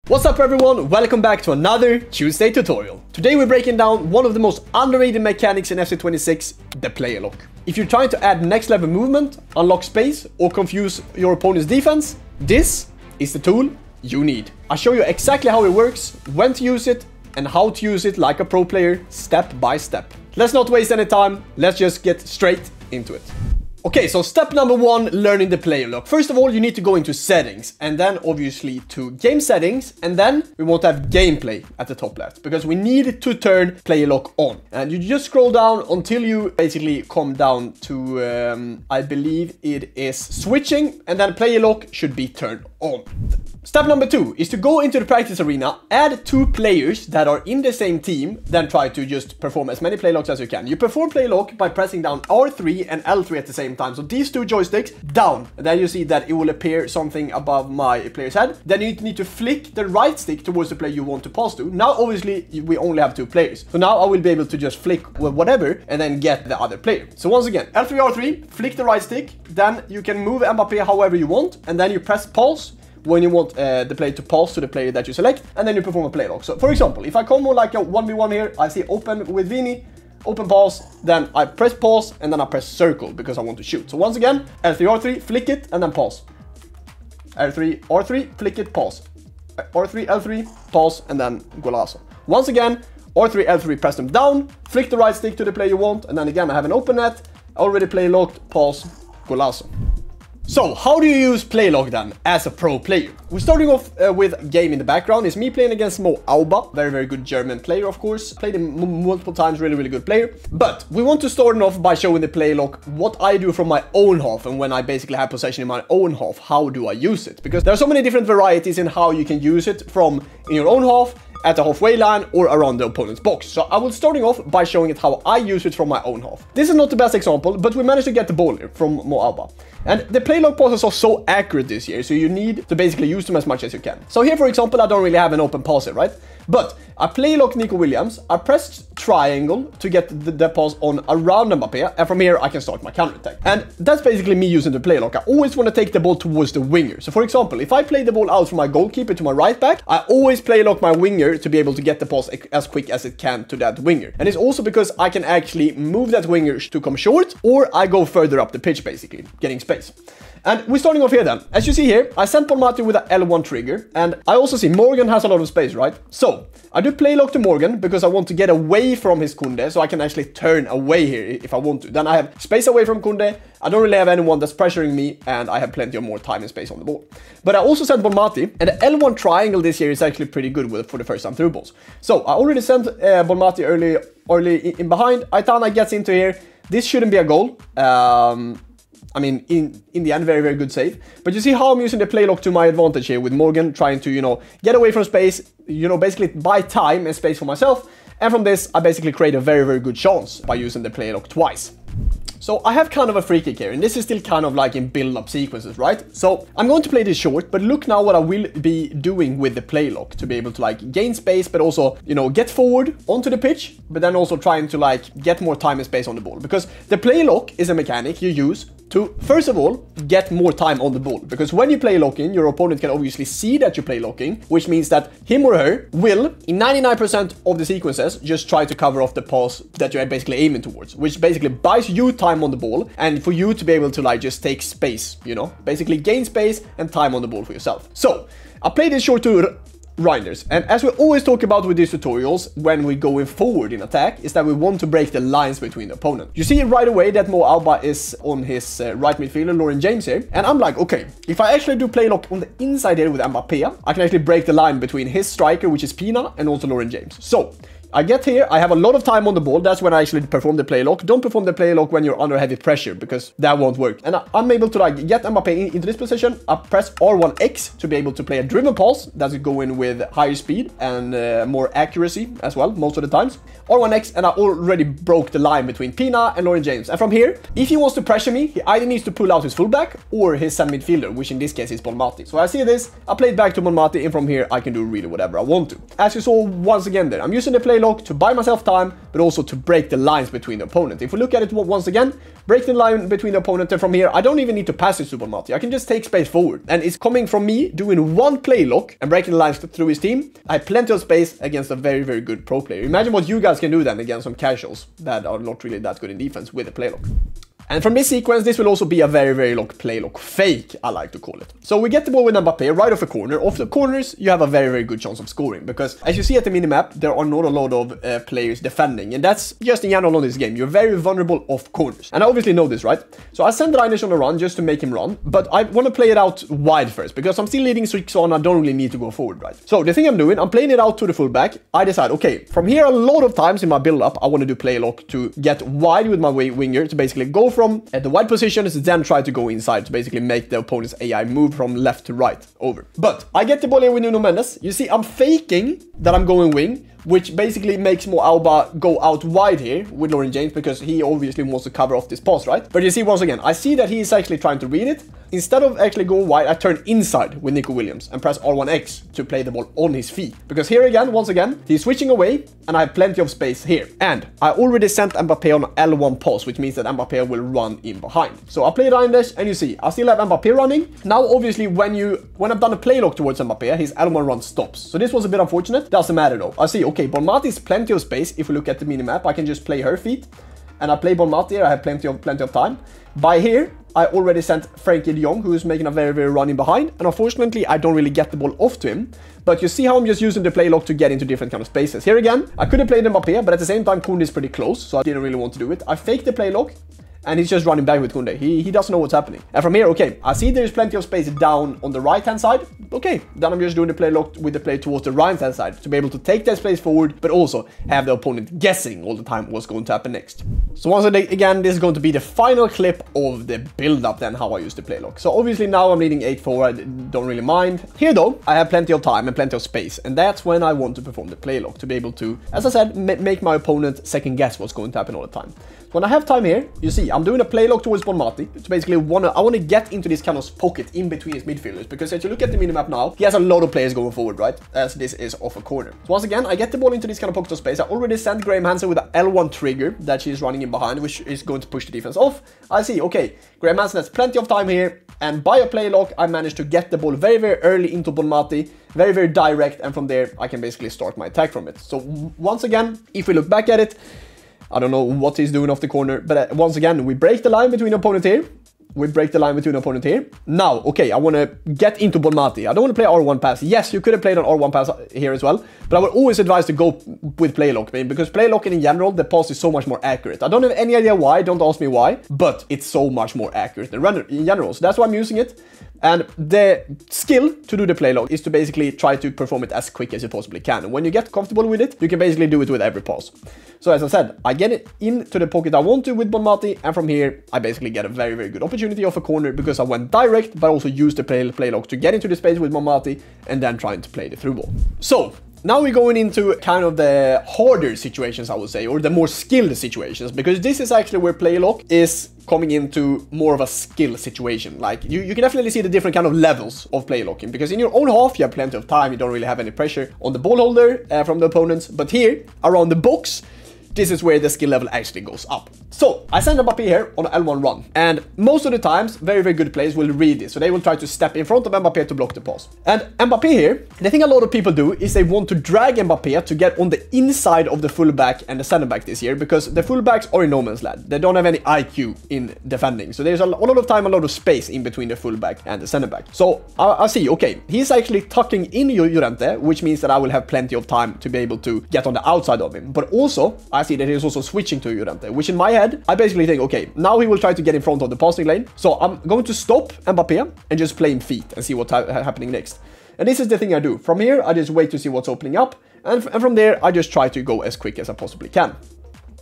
What's up everyone, welcome back to another Tuesday tutorial. Today we're breaking down one of the most underrated mechanics in FC26, the player lock. If you're trying to add next level movement, unlock space or confuse your opponent's defense, this is the tool you need. I'll show you exactly how it works, when to use it and how to use it like a pro player step by step. Let's not waste any time, let's just get straight into it. Okay, so step number one, learning the player lock. First of all, you need to go into settings and then obviously to game settings, and then we want to have gameplay at the top left because we need to turn player lock on. And you just scroll down until you basically come down to, I believe it is switching, and then player lock should be turned on. Step number two is to go into the practice arena, add two players that are in the same team, then try to just perform as many play locks as you can. You perform play lock by pressing down R3 and L3 at the same time. So these two joysticks down, and then you see that it will appear something above my player's head. Then you need to flick the right stick towards the player you want to pass to. Now obviously we only have two players, so now I will be able to just flick with whatever and then get the other player. So once again, L3 R3, flick the right stick, then you can move Mbappé however you want, and then you press pulse when you want the player to pass to the player that you select, and then you perform a play lock. So for example, if I come on like a 1v1 here, I see open with Vini, open pass, then I press pause and then I press circle because I want to shoot. So once again, L3 R3, flick it and then pause. L3 R3, flick it, pause. R3 L3, pause, and then golazo. Once again, R3 L3, press them down, flick the right stick to the player you want, and then again I have an open net, already play locked, pause, golazo. So, how do you use play lock then, as a pro player? We're starting off with game in the background. It's me playing against Mo Auba, very good German player, of course. Played him multiple times, really good player. But we want to start off by showing the play lock, what I do from my own half, and when I basically have possession in my own half, how do I use it? Because there are so many different varieties in how you can use it from in your own half, at the halfway line, or around the opponent's box. So I will starting off by showing it how I use it from my own half. This is not the best example, but we managed to get the ball here from Mo Auba. And the play lock passes are so accurate this year, so you need to basically use them as much as you can. So here, for example, I don't really have an open pass here, right? But I play lock Nico Williams, I press triangle to get the pass on around Mbappé, and from here I can start my counter attack. And that's basically me using the play lock. I always want to take the ball towards the winger. So for example, if I play the ball out from my goalkeeper to my right back, I always play lock my winger to be able to get the pass as quick as it can to that winger. And it's also because I can actually move that winger to come short, or I go further up the pitch basically, getting space. And we're starting off here then. As you see here, I sent Bonmati with a L1 trigger, and I also see Morgan has a lot of space, right? So I do play lock to Morgan because I want to get away from his Kunde, so I can actually turn away here if I want to. Then I have space away from Kunde, I don't really have anyone that's pressuring me, and I have plenty of more time and space on the ball. But I also sent Bonmati, and the L1 triangle this year is actually pretty good for the first time through balls. So I already sent Bonmati early in behind. Aitana gets into here. This shouldn't be a goal. I mean, in the end, very good save. But you see how I'm using the play lock to my advantage here with Morgan trying to, you know, get away from space, you know, basically buy time and space for myself. And from this, I basically create a very good chance by using the play lock twice. So I have kind of a free kick here, and this is still kind of like in build-up sequences, right? So I'm going to play this short, but look now what I will be doing with the play lock to be able to like gain space, but also, you know, get forward onto the pitch, but then also trying to like get more time and space on the ball. Because the play lock is a mechanic you use to, first of all, get more time on the ball. Because when you play locking, your opponent can obviously see that you play locking, which means that him or her will, in 99% of the sequences, just try to cover off the pass that you're basically aiming towards, which basically buys you time on the ball and for you to be able to like just take space, you know, basically gain space and time on the ball for yourself. So I play this short to Reinders, and as we always talk about with these tutorials when we're going forward in attack, is that we want to break the lines between the opponent. You see right away that Mo Auba is on his right midfielder, Lauren James here, and I'm like, okay, if I actually do play lock on the inside here with Mbappé, I can actually break the line between his striker, which is Pina, and also Lauren James. So I get here, I have a lot of time on the ball, that's when I actually perform the play lock. Don't perform the play lock when you're under heavy pressure, because that won't work. And I'm able to like get Mbappé into this position, I press R1X to be able to play a driven pass, that's going with higher speed and more accuracy as well, most of the times. R1X, and I already broke the line between Pina and Lauren James. And from here, if he wants to pressure me, he either needs to pull out his fullback or his center midfielder, which in this case is Bonmati. So I see this, I play it back to Bonmati, and from here I can do really whatever I want to. As you saw once again there, I'm using the play lock to buy myself time, but also to break the lines between the opponent. If we look at it once again, break the line between the opponent, and from here, I don't even need to pass it to Bonmati. I can just take space forward. And it's coming from me doing one play lock and breaking the lines through his team. I have plenty of space against a very, very good pro player. Imagine what you guys can do then against some casuals that are not really that good in defense with a play lock. And from this sequence, this will also be a very, very long play lock fake, I like to call it. So we get the ball with Mbappé right off the corner. Off the corners, you have a very, very good chance of scoring. Because as you see at the minimap, there are not a lot of players defending. And that's just in general on this game. You're very vulnerable off corners. And I obviously know this, right? So I send Reinisch on a run just to make him run. But I want to play it out wide first. Because I'm still leading 6-1, I don't really need to go forward, right? So the thing I'm doing, I'm playing it out to the fullback. I decide, okay, from here a lot of times in my build-up, I want to do play lock to get wide with my winger. To basically go from at the wide position, then try to go inside to basically make the opponent's AI move from left to right over. But I get the ball here with Nuno Mendes. You see, I'm faking that I'm going wing, which basically makes Mo Alba go out wide here with Lauren James because he obviously wants to cover off this pass, right? But you see, once again, I see that he is actually trying to read it. Instead of actually going wide, I turn inside with Nico Williams and press R1X to play the ball on his feet. Because here again, once again, he's switching away and I have plenty of space here. And I already sent Mbappé on L1 pass, which means that Mbappé will run in behind. So I play Reinisch and you see, I still have Mbappé running. Now, obviously, when I've done a play lock towards Mbappé, his L1 run stops. So this was a bit unfortunate. Doesn't matter though. I see, okay, Bonmati is plenty of space. If we look at the minimap, I can just play her feet. And I play Bonmati here, I have plenty of time. By here, I already sent Frankie de Jong, who is making a very, very run in behind. And unfortunately, I don't really get the ball off to him. But you see how I'm just using the play lock to get into different kind of spaces. Here again, I could have played Mbappé, but at the same time, Koundé is pretty close. So I didn't really want to do it. I faked the play lock. And he's just running back with Koundé. He doesn't know what's happening. And from here, okay, I see there's plenty of space down on the right-hand side. Okay, then I'm just doing the play lock with the play towards the right-hand side to be able to take that space forward, but also have the opponent guessing all the time what's going to happen next. So once again, this is going to be the final clip of the build-up then, how I use the play lock. So obviously now I'm leading 8-4, I don't really mind. Here though, I have plenty of time and plenty of space, and that's when I want to perform the play lock, to be able to, as I said, make my opponent second guess what's going to happen all the time. When I have time here, you see, I'm doing a play lock towards Bonmati. It's basically I want to get into this kind of pocket in between his midfielders, because as you look at the minimap now, he has a lot of players going forward, right? As this is off a corner. So once again, I get the ball into this kind of pocket of space. I already sent Graham Hansen with an L1 trigger that she's running in behind, which is going to push the defense off. I see, okay, Graham Hansen has plenty of time here, and by a play lock, I managed to get the ball very, very early into Bonmati, very, very direct, and from there, I can basically start my attack from it. So once again, if we look back at it, I don't know what he's doing off the corner, but once again, we break the line between the opponent here. We break the line between the opponent here. Now, okay, I want to get into Bonmati. I don't want to play R1 pass. Yes, you could have played an R1 pass here as well, but I would always advise to go with play lock, because play locking in general, the pass is so much more accurate. I don't have any idea why, don't ask me why, but it's so much more accurate than run in general. So that's why I'm using it. And the skill to do the play lock is to basically try to perform it as quick as you possibly can. And when you get comfortable with it, you can basically do it with every pass. So as I said, I get it into the pocket I want to with Bonmati, and from here, I basically get a very, very good opportunity off a corner because I went direct, but also used the play lock to get into the space with Bonmati and then trying to play the through ball. So now we're going into kind of the harder situations, I would say, or the more skilled situations, because this is actually where play lock is coming into more of a skill situation. Like you can definitely see the different kind of levels of play locking, because in your own half you have plenty of time, you don't really have any pressure on the ball holder from the opponents, but here around the box, this is where the skill level actually goes up. So I send Mbappé here on an L1 run, and most of the times very, very good players will read this, so they will try to step in front of Mbappé to block the pass. And Mbappé here, the thing a lot of people do is they want to drag Mbappé to get on the inside of the fullback and the center back this year, because the fullbacks are in no man's land. They don't have any IQ in defending, so there's a lot of time, a lot of space in between the fullback and the center back. So I see, okay, he's actually tucking in Llorente, which means that I will have plenty of time to be able to get on the outside of him. But also, I see that he's also switching to Llorente, which in my head, I basically think, okay, now he will try to get in front of the passing lane. So I'm going to stop Mbappé and just play him feet and see what's happening next. And this is the thing I do. From here, I just wait to see what's opening up. And from there, I just try to go as quick as I possibly can.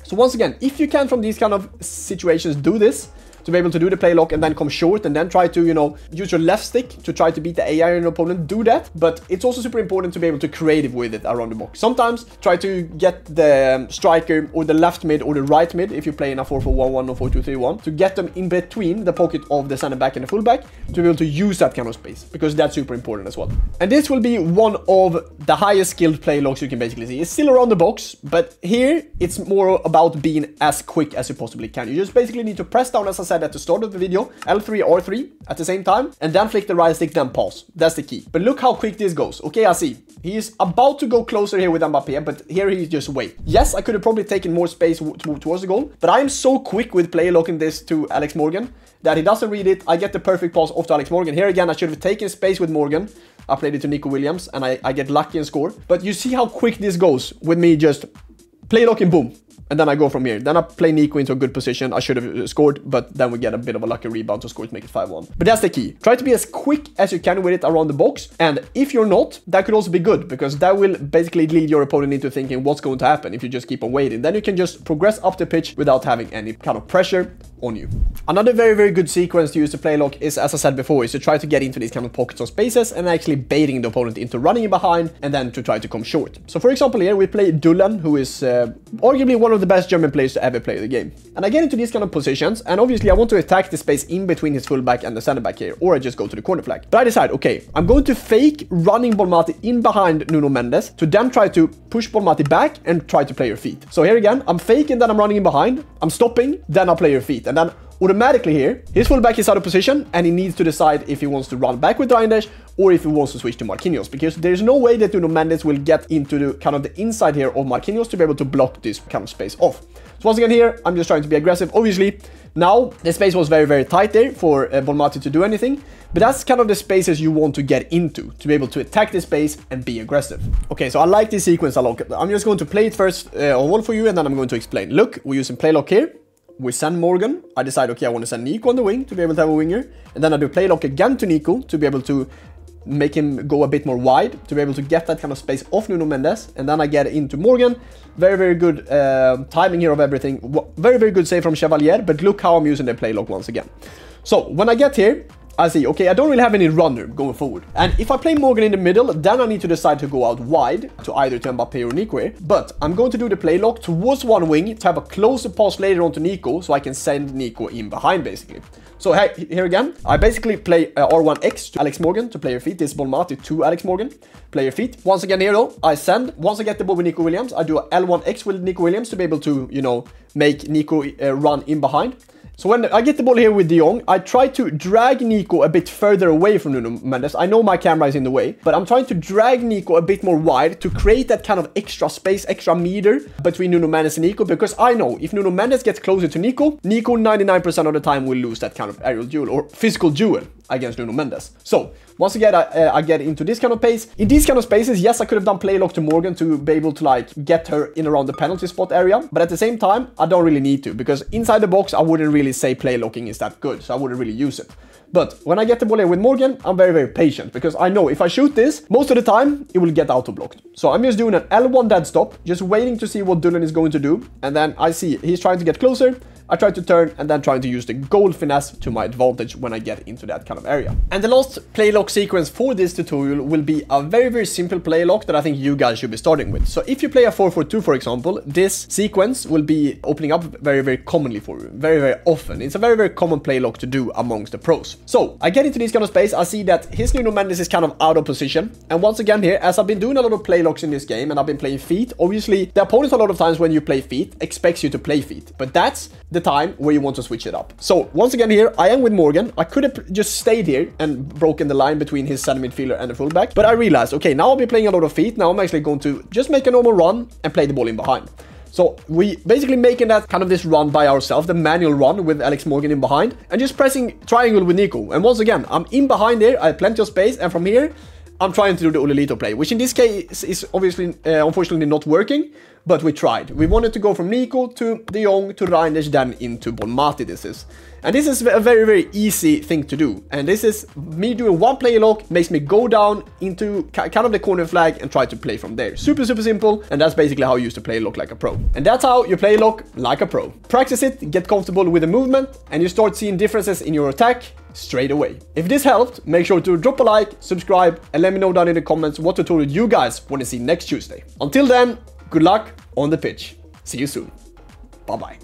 So once again, if you can from these kind of situations do this, to be able to do the play lock and then come short and then try to, you know, use your left stick to try to beat the AI in your opponent. Do that, but it's also super important to be able to creative with it around the box. Sometimes try to get the striker or the left mid or the right mid, if you play in a 4-4-1-1 or 4-2-3-1, to get them in between the pocket of the center back and the full back to be able to use that kind of space, because that's super important as well. And this will be one of the highest skilled play locks you can basically see. It's still around the box, but here it's more about being as quick as you possibly can. You just basically need to press down, as I said at the start of the video, L3, R3 at the same time, and then flick the right stick, then pause. That's the key. But look how quick this goes. Okay, I see. He is about to go closer here with Mbappé, but here he just wait. Yes, I could have probably taken more space towards the goal, but I am so quick with play locking this to Alex Morgan that he doesn't read it. I get the perfect pass off to Alex Morgan. Here again, I should have taken space with Morgan. I played it to Nico Williams, and I get lucky and score. But you see how quick this goes with me just play locking, boom. And then I go from here. Then I play Nico into a good position. I should have scored, but then we get a bit of a lucky rebound to score to make it 5-1. But that's the key. Try to be as quick as you can with it around the box. And if you're not, that could also be good, because that will basically lead your opponent into thinking what's going to happen if you just keep on waiting. Then you can just progress up the pitch without having any kind of pressure on you. Another very, very good sequence to use the play lock is, as I said before, is to try to get into these kind of pockets of spaces and actually baiting the opponent into running behind and then to try to come short. So for example, here we play Dulan, who is arguably one of the best German players to ever play the game. And I get into these kind of positions, and obviously I want to attack the space in between his fullback and the center back here, or I just go to the corner flag. But I decide, okay, I'm going to fake running Bolmati in behind Nuno Mendes to then try to push Bolmati back and try to play your feet. So here again, I'm faking that I'm running in behind, I'm stopping, then I play your feet, and then automatically here, his fullback is out of position and he needs to decide if he wants to run back with Reinders or if he wants to switch to Marquinhos, because there's no way that Nuno Mendes will get into the kind of the inside here of Marquinhos to be able to block this kind of space off. So once again here, I'm just trying to be aggressive. Obviously, now the space was very, very tight there for Bolmati to do anything, but that's kind of the spaces you want to get into to be able to attack the space and be aggressive. Okay, so I like this sequence a lot. I'm just going to play it first on one for you, and then I'm going to explain. Look, we're using play lock here. We send Morgan. I decide, okay, I want to send Nico on the wing to be able to have a winger. And then I do play lock again to Nico to be able to make him go a bit more wide, to be able to get that kind of space off Nuno Mendes. And then I get into Morgan. Very, very good timing here of everything. Very, very good save from Chevalier. But look how I'm using the play lock once again. So when I get here, I see, okay, I don't really have any runner going forward. And if I play Morgan in the middle, then I need to decide to go out wide to either to Mbappé or Nico here. But I'm going to do the play lock towards one wing to have a closer pass later on to Nico, so I can send Nico in behind basically. So here again, I basically play R1X to Alex Morgan to play your feet. This is Bolmati to Alex Morgan, play your feet. Once again here though, I send, once I get the ball with Nico Williams, I do a L1X with Nico Williams to be able to, you know, make Nico run in behind. So when I get the ball here with De Jong, I try to drag Nico a bit further away from Nuno Mendes. I know my camera is in the way, but I'm trying to drag Nico a bit more wide to create that kind of extra space, extra meter between Nuno Mendes and Nico, because I know if Nuno Mendes gets closer to Nico, Nico 99% of the time will lose that kind of aerial duel or physical duel against Nuno Mendes. So once again, I get into this kind of pace. In these kind of spaces, yes, I could have done play lock to Morgan to be able to like get her in around the penalty spot area. But at the same time, I don't really need to, because inside the box, I wouldn't really say play locking is that good. So I wouldn't really use it. But when I get the ball here with Morgan, I'm very, very patient, because I know if I shoot this, most of the time, it will get auto-blocked. So I'm just doing an L1 dead stop, just waiting to see what Dulan is going to do. And then I see he's trying to get closer. I try to turn and then trying to use the goal finesse to my advantage when I get into that kind of area. And the last play lock sequence for this tutorial will be a very, very simple play lock that I think you guys should be starting with. So if you play a 4-4-2, for example, this sequence will be opening up very, very commonly for you. Very, very often. It's a very, very common play lock to do amongst the pros. So I get into this kind of space. I see that his Nuno Mendes is kind of out of position. And once again here, as I've been doing a lot of play locks in this game and I've been playing feet, obviously the opponent a lot of times when you play feet expects you to play feet. But that's the time where you want to switch it up. So once again here, I am with Morgan. I could have just stayed here and broken the line between his center midfielder and the fullback. But I realized, okay, now I'll be playing a lot of feet. Now I'm actually going to just make a normal run and play the ball in behind. So we basically making that kind of this run by ourselves, the manual run with Alex Morgan in behind and just pressing triangle with Nico. And once again, I'm in behind there. I have plenty of space. And from here, I'm trying to do the Ollelito play, which in this case is obviously, unfortunately not working, but we tried. We wanted to go from Nico to De Jong to Reinders, then into Bonmati this is. And this is a very, very easy thing to do. And this is me doing one player lock, makes me go down into kind of the corner flag and try to play from there. Super, super simple. And that's basically how you use to play lock like a pro. And that's how you play lock like a pro. Practice it, get comfortable with the movement, and you start seeing differences in your attack straight away. If this helped, make sure to drop a like, subscribe, and let me know down in the comments what tutorial you guys want to see next Tuesday. Until then, good luck on the pitch. See you soon. Bye-bye.